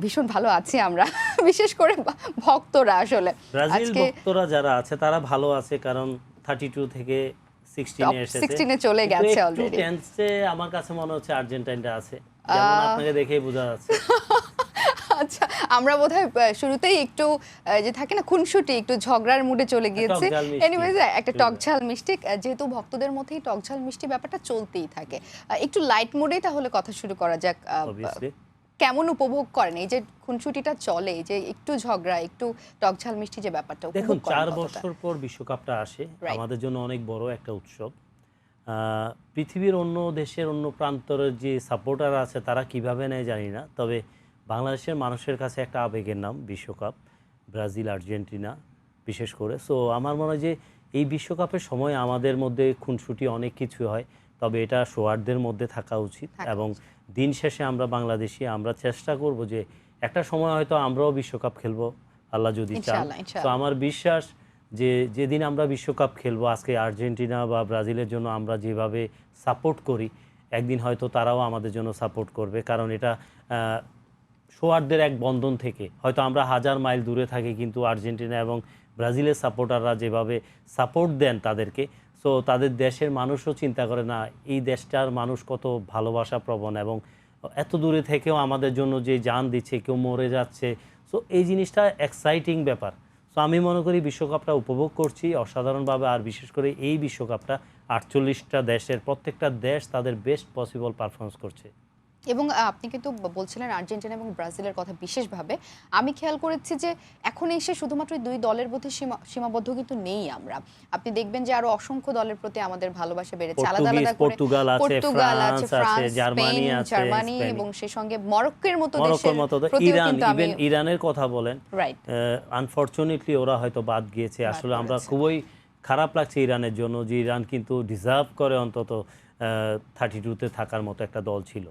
ভীষণ ভালো আছি আমরা, বিশেষ করে ভক্তরা আসলে ব্রাজিল ভক্তরা যারা আছে তারা ভালো আছে, কারণ 32 থেকে 16 এ এসেছে, 16 এ চলে গেছে অলরেডি। টেন্সে আমার কাছে মনে হচ্ছে আর্জেন্টাইনরা আছে, যেমন আপনাকে দেখেই বোঝা যাচ্ছে। আচ্ছা, আমরা বোধহয় শুরুতেই একটু যে থাকে না খুনসুটি, একটু ঝগড়ার মুডে চলে গিয়েছি। এনিওয়েজ একটা টকঝাল মিষ্টি, যেহেতু ভক্তদের মধ্যেই টকঝাল মিষ্টি ব্যাপারটা চলতেই থাকে, একটু লাইট মুডেই তাহলে কথা শুরু করা যাক। কেমন উপভোগ করেন এই যে খুনসুটিটা চলে, যে একটু ঝগড়া, একটু টকঝাল মিষ্টি যে ব্যাপারটা? দেখুন, 4 বছর পর বিশ্বকাপটা আসে, আমাদের জন্য অনেক বড় একটা উৎসব। পৃথিবীর অন্য দেশের অন্য প্রান্তরের যে সাপোর্টার আছে তারা কিভাবে নেয় জানি না, তবে বাংলাদেশের মানুষের কাছে একটা আবেগের নাম বিশ্বকাপ, ব্রাজিল আর্জেন্টিনা বিশেষ করে। সো আমার মনে হয় যে এই বিশ্বকাপের সময় আমাদের মধ্যে খুনসুটি অনেক কিছু হয়, তবে এটা সৌহার্দ্যের মধ্যে থাকা উচিত। এবং দিন শেষে আমরা বাংলাদেশি, আমরা চেষ্টা করব যে একটা সময় হয়তো আমরাও বিশ্বকাপ খেলবো, আল্লাহ যদি চান। তো আমার বিশ্বাস যে যেদিন আমরা বিশ্বকাপ খেলবো, আজকে আর্জেন্টিনা বা ব্রাজিলের জন্য আমরা যেভাবে সাপোর্ট করি, একদিন হয়তো তারাও আমাদের জন্য সাপোর্ট করবে, কারণ এটা সৌহার্দ্যের এক বন্ধন থেকে। হয়তো আমরা 1000 মাইল দূরে থাকি, কিন্তু আর্জেন্টিনা এবং ব্রাজিলের সাপোর্টাররা যেভাবে সাপোর্ট দেন তাদেরকে, সো তাদের দেশের মানুষও চিন্তা করে না এই দেশটার মানুষ কত ভালোবাসা প্রবণ, এবং এত দূরে থেকেও আমাদের জন্য যে জান দিচ্ছে, কেউ মরে যাচ্ছে। সো এই জিনিসটা এক্সাইটিং ব্যাপার। সো আমি মনে করি বিশ্বকাপটা উপভোগ করছি অসাধারণভাবে, আর বিশেষ করে এই বিশ্বকাপটা 48টা দেশের প্রত্যেকটা দেশ তাদের বেস্ট পসিবল পারফরমেন্স করছে। এবং আপনি কিন্তু বলছিলেন আর্জেন্টিনা এবং ব্রাজিলের কথা বিশেষভাবে। আমি খেয়াল করেছি যে এখন এসে শুধুমাত্র দুই দলের প্রতি সীমাবদ্ধ কিন্তু নেই আমরা। আপনি দেখবেন যে আরো অসংখ্য দলের প্রতি আমাদের ভালোবাসা বেড়েছে, আলাদা আলাদা করে। পর্তুগাল আছে, ফ্রান্স, জার্মানি এবং সেই সঙ্গে মরক্কোর মতো দেশের, ইরানের কথা বলেন, আনফরচুনেটলি ওরা হয়তো বাদ গিয়েছে। আসলে আমরা খুবই খারাপ লাগছে ইরানের জন্য, যে ইরান কিন্তু ডিজার্ভ করে অন্তত 32-তে থাকার মতো একটা দল ছিল।